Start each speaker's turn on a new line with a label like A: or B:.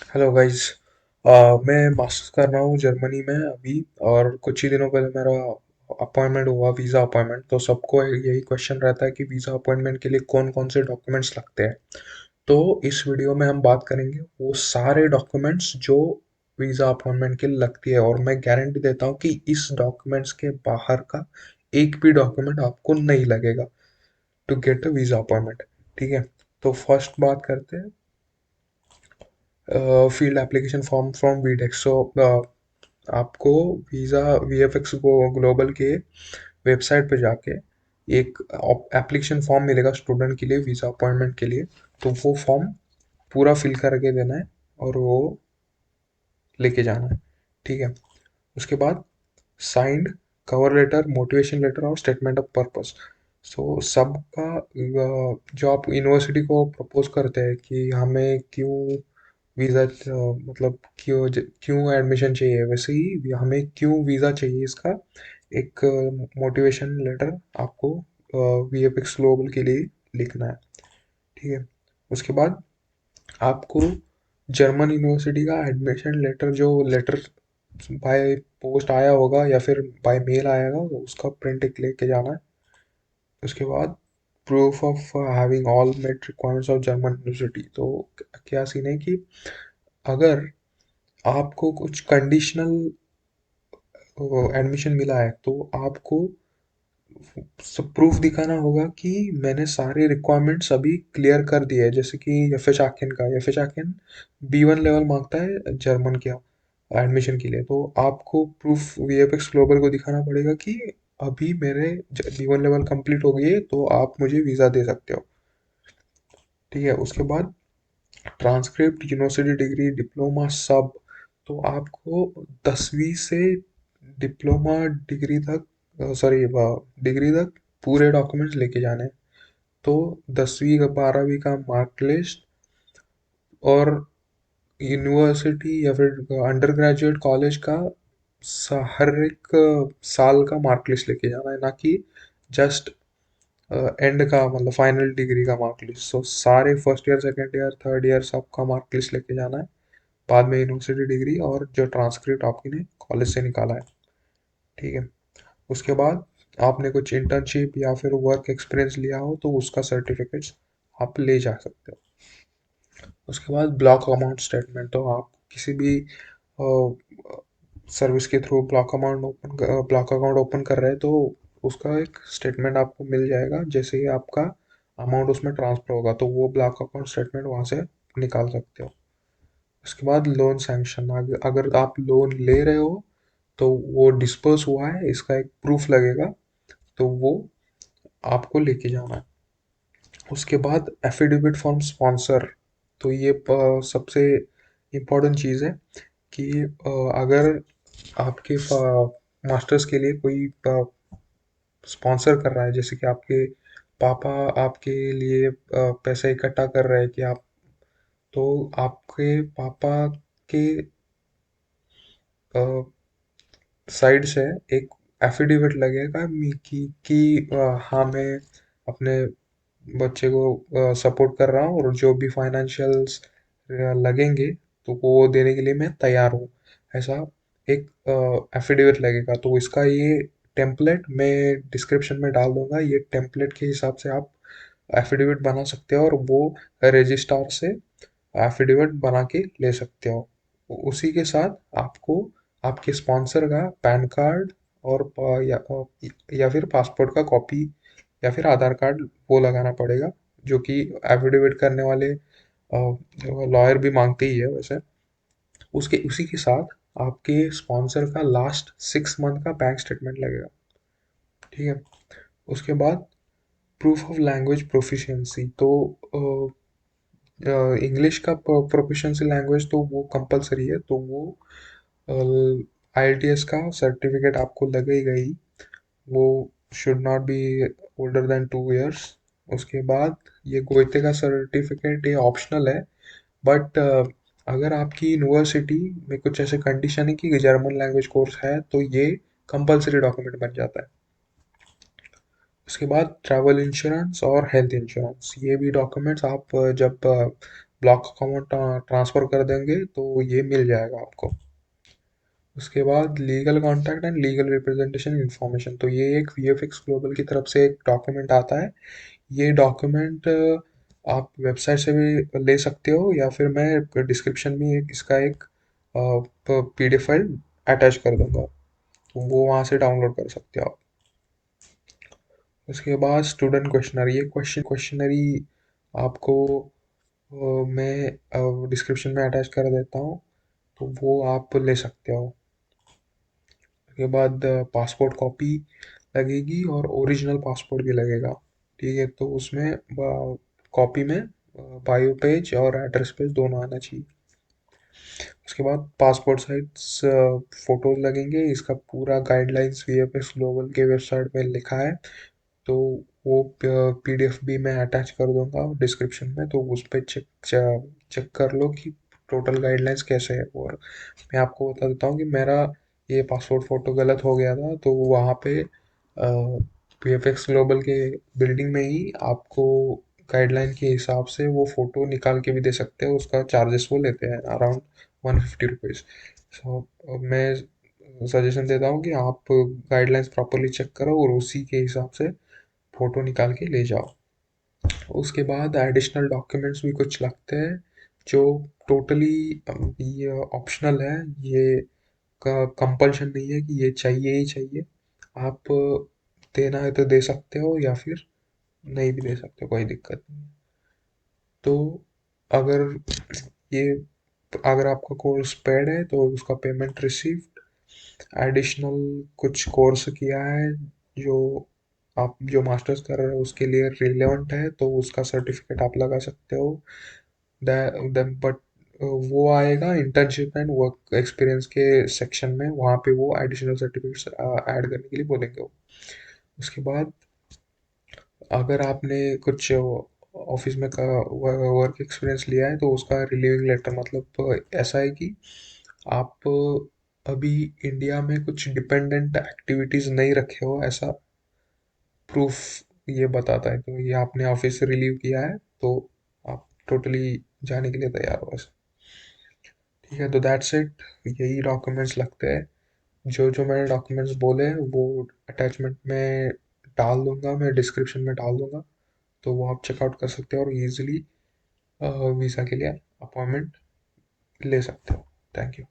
A: Hello guys. मैं masters कर रहा हूँ जर्मनी में अभी। और कुछ ही दिनों पहले मेरा अपॉइंटमेंट हुआ, वीज़ा अपॉइंटमेंट। तो सबको यही क्वेश्चन रहता है कि वीज़ा अपॉइंटमेंट के लिए कौन कौन से डॉक्यूमेंट्स लगते हैं। तो इस वीडियो में हम बात करेंगे वो सारे डॉक्यूमेंट्स जो वीज़ा अपॉइंटमेंट के लिए लगती है, और मैं गारंटी देता हूँ कि इस डॉक्यूमेंट्स के बाहर का एक भी डॉक्यूमेंट आपको नहीं लगेगा to get a visa appointment. ठीक है। तो फर्स्ट बात करते हैं field application form from Videx. So आपको वीज़ा वीएफएक्स ग्लोबल के वेबसाइट पे जाके एक एप्लीकेशन फॉर्म मिलेगा स्टूडेंट के लिए, वीज़ा अपॉइंटमेंट के लिए। तो वो फॉर्म पूरा फिल करके देना है और वो लेके जाना है। ठीक है। उसके बाद signed cover letter, motivation letter और स्टेटमेंट ऑफ पर्पस। सो सबका जो आप यूनिवर्सिटी को प्रपोज करते हैं कि हमें क्यों वीज़ा, मतलब क्यों एडमिशन चाहिए, वैसे ही हमें क्यों वीज़ा चाहिए इसका एक मोटिवेशन लेटर आपको वीएफएक्स ग्लोबल के लिए लिखना है। ठीक है। उसके बाद आपको जर्मन यूनिवर्सिटी का एडमिशन लेटर, जो लेटर बाय पोस्ट आया होगा या फिर बाय मेल आएगा, तो उसका प्रिंट एक लेके जाना है। उसके बाद proof of having all met requirements of German university. तो क्या सीन है कि अगर आपको कुछ कंडीशनल एडमिशन मिला है तो आपको सब प्रूफ दिखाना होगा कि मैंने सारे रिक्वायरमेंट्स अभी क्लियर कर दिए हैं। जैसे कि एफ का एफ B1 लेवल मांगता है जर्मन का एडमिशन के लिए। तो आपको प्रूफ वीएफएक्स ग्लोबल को दिखाना पड़ेगा कि अभी मेरे B1 लेवल कंप्लीट हो गई है, तो आप मुझे वीज़ा दे सकते हो। ठीक है। उसके बाद ट्रांसक्रिप्ट, यूनिवर्सिटी डिग्री, डिप्लोमा, सब। तो आपको 10वीं से डिप्लोमा डिग्री तक, सॉरी, डिग्री तक पूरे डॉक्यूमेंट्स लेके जाने हैं। तो 10वीं का 12वीं का मार्क लिस्ट और यूनिवर्सिटी या फिर अंडर ग्रेजुएट कॉलेज का हर एक साल का मार्क लिस्ट लेके जाना है, ना कि जस्ट एंड का, मतलब फाइनल डिग्री का मार्क लिस्ट। सो सारे first year, second year, third year सबका मार्क लिस्ट लेके जाना है। बाद में यूनिवर्सिटी डिग्री और जो ट्रांसक्रिप्ट आपकी ने कॉलेज से निकाला है। ठीक है। उसके बाद आपने कुछ इंटर्नशिप या फिर वर्क एक्सपीरियंस लिया हो तो उसका सर्टिफिकेट्स आप ले जा सकते हो। उसके बाद ब्लॉक अमाउंट स्टेटमेंट। तो आप किसी भी सर्विस के थ्रू ब्लॉक अकाउंट ओपन कर रहे हैं तो उसका एक स्टेटमेंट आपको मिल जाएगा। जैसे ही आपका अमाउंट उसमें ट्रांसफर होगा तो वो ब्लॉक अकाउंट स्टेटमेंट वहाँ से निकाल सकते हो। उसके बाद लोन सैंक्शन, अगर आप लोन ले रहे हो तो वो डिस्पर्स हुआ है इसका एक प्रूफ लगेगा, तो वो आपको लेके जाना है। उसके बाद एफिडेविट फ्रॉम स्पॉन्सर। तो ये सबसे इम्पोर्टेंट चीज़ है कि अगर आपके मास्टर्स के लिए कोई स्पॉन्सर कर रहा है, जैसे कि आपके पापा आपके लिए पैसा इकट्ठा कर रहे हैं कि आप, तो आपके पापा के साइड से एक एफिडेविट लगेगा हाँ, मैं अपने बच्चे को सपोर्ट कर रहा हूँ और जो भी फाइनेंशियल्स लगेंगे तो वो देने के लिए मैं तैयार हूँ, ऐसा एक एफिडेविट लगेगा। तो इसका ये टेम्पलेट मैं डिस्क्रिप्शन में डाल दूंगा। ये टेम्पलेट के हिसाब से आप एफिडेविट बना सकते हो और वो रजिस्ट्रार से एफिडेविट बना के ले सकते हो। उसी के साथ आपको आपके स्पॉन्सर का पैन कार्ड और या फिर पासपोर्ट का कॉपी या फिर आधार कार्ड वो लगाना पड़ेगा, जो कि एफिडेविट करने वाले लॉयर भी मांगते ही है वैसे। उसके उसी के साथ आपके स्पॉन्सर का लास्ट 6 मंथ का बैंक स्टेटमेंट लगेगा। ठीक है। उसके बाद प्रूफ ऑफ लैंग्वेज प्रोफिशिएंसी। तो इंग्लिश का प्रोफिशिएंसी लैंग्वेज तो वो कंपलसरी है, तो वो आईएलटीएस का सर्टिफिकेट आपको लगेगा ही। वो should not be older than 2 years. उसके बाद ये गोइते का सर्टिफिकेट ये ऑप्शनल है, बट अगर आपकी यूनिवर्सिटी में कुछ ऐसे कंडीशन है कि जर्मन लैंग्वेज कोर्स है तो ये कंपलसरी डॉक्यूमेंट बन जाता है। उसके बाद ट्रैवल इंश्योरेंस और हेल्थ इंश्योरेंस, ये भी डॉक्यूमेंट्स आप जब ब्लॉक अकाउंट ट्रांसफ़र कर देंगे तो ये मिल जाएगा आपको। उसके बाद legal contact and legal representation information, तो ये एक वीएफएक्स ग्लोबल की तरफ से एक डॉक्यूमेंट आता है। ये डॉक्यूमेंट आप वेबसाइट से भी ले सकते हो, या फिर मैं डिस्क्रिप्शन में इसका एक पीडीएफ फाइल अटैच कर दूंगा, तो वो वहाँ से डाउनलोड कर सकते हो आप। उसके बाद स्टूडेंट क्वेश्चनरी, ये क्वेश्चनरी आपको मैं डिस्क्रिप्शन में अटैच कर देता हूँ, तो वो आप ले सकते हो। उसके बाद पासपोर्ट कॉपी लगेगी और ओरिजिनल पासपोर्ट भी लगेगा। ठीक है, तो उसमें कॉपी में बायो पेज और एड्रेस पेज दोनों आना चाहिए। उसके बाद पासपोर्ट साइज फोटोज लगेंगे। इसका पूरा गाइडलाइंस वीएफएक्स ग्लोबल के वेबसाइट में लिखा है, तो वो पीडीएफ भी मैं अटैच कर दूंगा डिस्क्रिप्शन में, तो उस पर चेक कर लो कि टोटल गाइडलाइंस कैसे है। और मैं आपको बता देता हूँ कि मेरा ये पासपोर्ट फ़ोटो गलत हो गया था, तो वहाँ पे वीएफएक्स ग्लोबल के बिल्डिंग में ही आपको गाइडलाइन के हिसाब से वो फ़ोटो निकाल के भी दे सकते हैं। उसका चार्जेस वो लेते हैं अराउंड 150 रुपीज़। सो मैं सजेशन देता हूँ कि आप गाइडलाइंस प्रॉपरली चेक करो और उसी के हिसाब से फ़ोटो निकाल के ले जाओ। उसके बाद एडिशनल डॉक्यूमेंट्स भी कुछ लगते हैं, जो टोटली ये ऑप्शनल है। ये का कंपल्शन नहीं है कि ये चाहिए ही चाहिए। आप देना है तो दे सकते हो, या फिर नहीं भी दे सकते हो, कोई दिक्कत नहीं है। तो अगर ये अगर आपका कोर्स पेड है तो उसका पेमेंट रिसीव्ड, एडिशनल कुछ कोर्स किया है जो आप जो मास्टर्स कर रहे हो उसके लिए रिलेवेंट है, तो उसका सर्टिफिकेट आप लगा सकते हो। बट वो आएगा इंटर्नशिप एंड वर्क एक्सपीरियंस के सेक्शन में, वहाँ पे वो एडिशनल सर्टिफिकेट्स ऐड करने के लिए बोलेंगे वो। उसके बाद अगर आपने कुछ ऑफिस में का वर्क एक्सपीरियंस लिया है, तो उसका रिलीविंग लेटर, मतलब ऐसा है कि आप अभी इंडिया में कुछ डिपेंडेंट एक्टिविटीज़ नहीं रखे हो, ऐसा प्रूफ ये बताता है। तो ये आपने ऑफिस से रिलीव किया है, तो आप टोटली जाने के लिए तैयार हो बस। ठीक है, तो दैट्स इट, यही डॉक्यूमेंट्स लगते हैं। जो जो मैंने डॉक्यूमेंट्स बोले हैं वो अटैचमेंट में डाल दूंगा, मैं डिस्क्रिप्शन में डाल दूंगा, तो वो आप चेकआउट कर सकते हो और इजीली वीज़ा के लिए अपॉइंटमेंट ले सकते हो। Thank you.